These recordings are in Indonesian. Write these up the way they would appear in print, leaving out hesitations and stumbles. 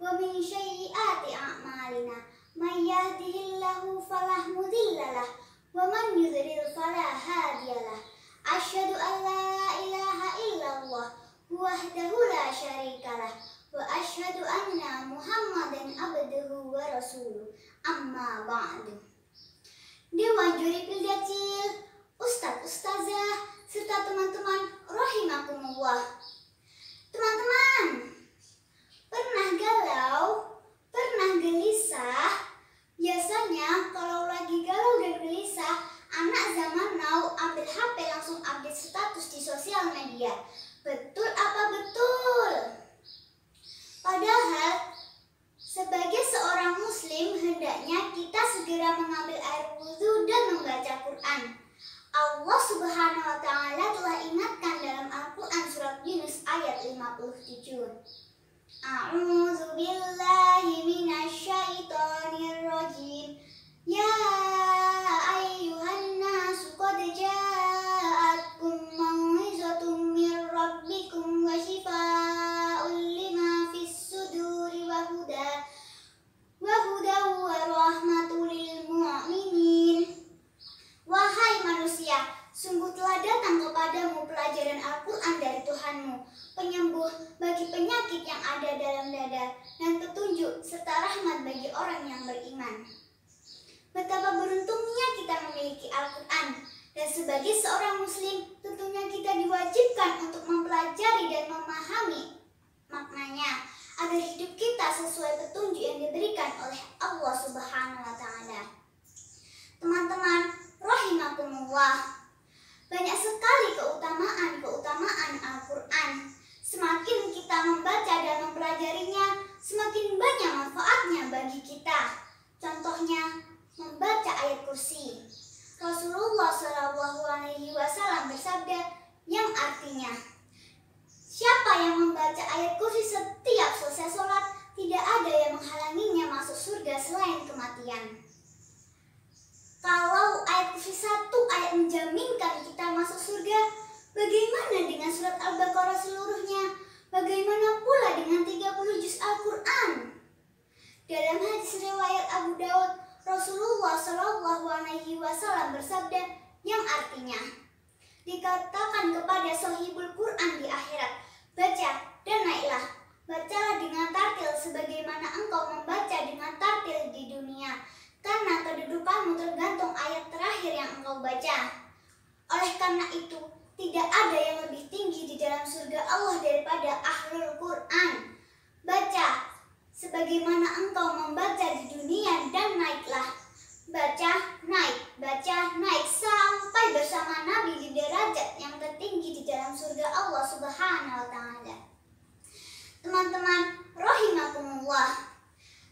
ومن سيئات أعمالنا من يهده الله فلا مضل له ومن يضلل فلا هادي له أشهد أن لا إله إلا الله وحده لا شريك له وأشهد أن محمدا عبده ورسوله أما بعد. Dewan Juri Pildacil, Ustadz, Ustazah, serta teman-teman rahimakumullah. Teman-teman, pernah galau, pernah gelisah? Biasanya kalau lagi galau dan gelisah, anak zaman now ambil HP langsung update status di sosial media. Betul apa betul? Padahal sebagai seorang muslim hendaknya kita segera mengambil air wudhu dan membaca Quran. Allah Subhanahu wa taala telah ingatkan dalam Al-Qur'an surat Yunus ayat 57. A'udzu billahi minasy syaithanir rajim. Ya ayyuhan nasu qad ja'atkum mau'izatun mir rabbikum wa shifaa'un lima fis suduri wa hudan wa rahmatul lil mu'minin. Wahai manusia, sungguh telah datang kepadamu pelajaran Al-Quran dari Tuhanmu, penyembuh bagi penyakit yang ada dalam dada, dan petunjuk serta rahmat bagi orang yang beriman. Betapa beruntungnya kita memiliki Al-Quran, dan sebagai seorang muslim, tentunya kita diwajibkan untuk mempelajari dan memahami maknanya, agar hidup kita sesuai petunjuk yang diberikan oleh Allah Subhanahu wa taala. Teman-teman rahimakumullah, banyak sekali keutamaan Al-Quran. Semakin kita membaca dan mempelajarinya, semakin banyak manfaatnya bagi kita. Contohnya, membaca ayat kursi. Rasulullah SAW bersabda yang artinya, siapa yang membaca ayat kursi setiap selesai sholat, tidak ada yang menghalanginya masuk surga selain kematian. Kalau ayat kursi satu ayat menjaminkan kita masuk surga, bagaimana dengan surat Al-Baqarah seluruhnya? Bagaimana pula dengan 30 juz Al-Quran? Dalam hadis riwayat Abu Daud, Rasulullah SAW bersabda yang artinya, dikatakan kepada sahibul Quran di akhirat, baca dan naiklah, bacalah dengan tartil sebagaimana engkau membaca dengan tartil di dunia, karena kedudukanmu tergantung ayat terakhir yang engkau baca. Oleh karena itu, tidak ada yang lebih tinggi di dalam surga Allah daripada ahlul Quran. Baca sebagaimana engkau membaca di dunia dan naiklah. Baca, naik sampai bersama Nabi di derajat yang tertinggi di dalam surga Allah Subhanahu wa taala. Teman-teman rahimakumullah,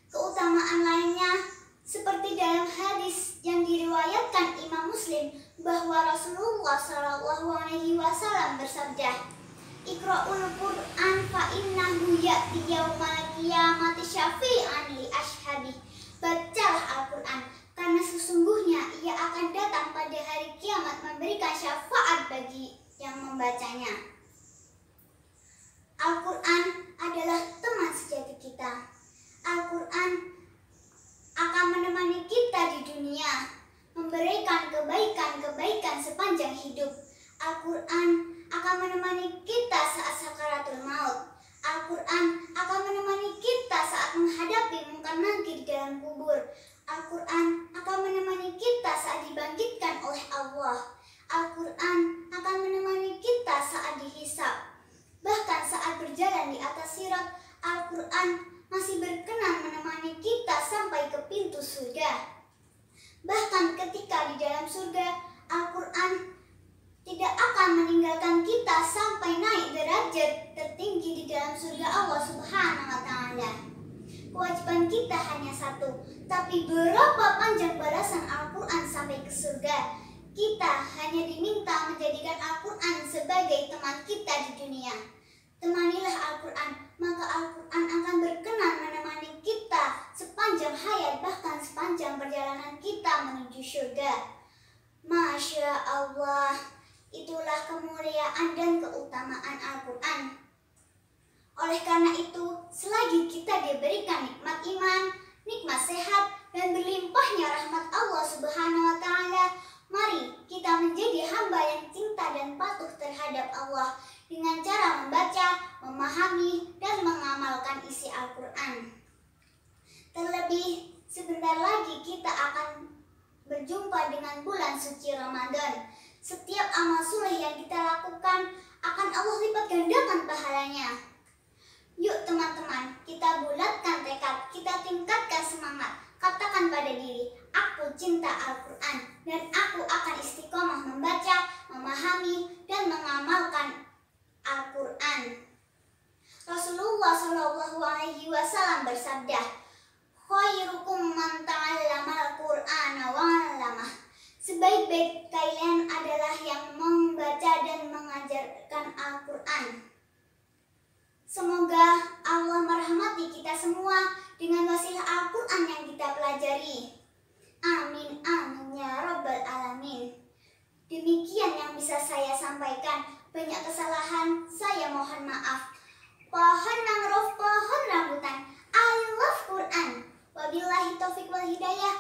keutamaan lainnya seperti dalam hadis yang diriwayatkan Imam Muslim bahwa Rasulullah SAW bersabda, Iqra'ul Qur'an fa innahu ya'ti yaumal qiyamati syafi'an li ashabi. Bacalah Al-Quran, karena sesungguhnya ia akan datang pada hari kiamat memberikan syafaat bagi yang membacanya. Al-Quran adalah teman sejati kita. Al-Quran akan menemani kita di dunia, memberikan kebaikan-kebaikan sepanjang hidup. Al-Quran akan menemani kita saat sakaratul maut. Al-Quran akan menemani kita saat menghadapi munkar nakir di dalam kubur. Al-Quran akan menemani kita saat dibangkitkan oleh Allah. Al-Quran akan menemani kita saat dihisab. Bahkan saat berjalan di atas sirat, Al-Quran masih berkenan menemani kita sampai ke pintu surga. Bahkan ketika di dalam surga, Al-Quran tidak akan meninggalkan kita sampai naik derajat tertinggi di dalam surga Allah Subhanahu wa taala. Kewajiban kita hanya satu, tapi berapa panjang balasan Al-Quran sampai ke surga. Kita hanya diminta menjadikan Al-Quran sebagai teman kita di dunia. Temanilah Al-Quran, maka Al-Quran akan berkenan menemani kita sepanjang hayat, bahkan sepanjang perjalanan kita menuju surga. Masya Allah, itulah kemuliaan dan keutamaan Al-Quran. Oleh karena itu, selagi kita diberikan nikmat iman, nikmat sehat, dan berlimpahnya rahmat Allah Subhanahu wa Ta'ala, mari kita menjadi hamba yang cinta dan patuh terhadap Allah dengan cara membaca, memahami, dan mengamalkan isi Al-Quran. Terlebih, sebentar lagi kita akan berjumpa dengan bulan suci Ramadan. Setiap amal soleh yang kita lakukan akan Allah lipat gandakan pahalanya. Yuk teman-teman, kita bulatkan tekad, kita tingkatkan semangat. Katakan pada diri, aku cinta Al-Quran dan aku akan istiqomah membaca, memahami, dan mengamalkan Al-Quran. Rasulullah SAW bersabda, khairukum man ta'allama al-Qur'ana wa 'allamah. Sebaik-baik kalian adalah yang membaca dan mengajarkan Al-Quran. Semoga Allah merahmati kita semua dengan wasilah Al-Quran yang kita pelajari. Amin, amin ya rabbal alamin. Demikian yang bisa saya sampaikan. Banyak kesalahan, saya mohon maaf. Pohon mangrove, pohon rambutan, I love Quran. Wabillahi taufiq wal hidayah.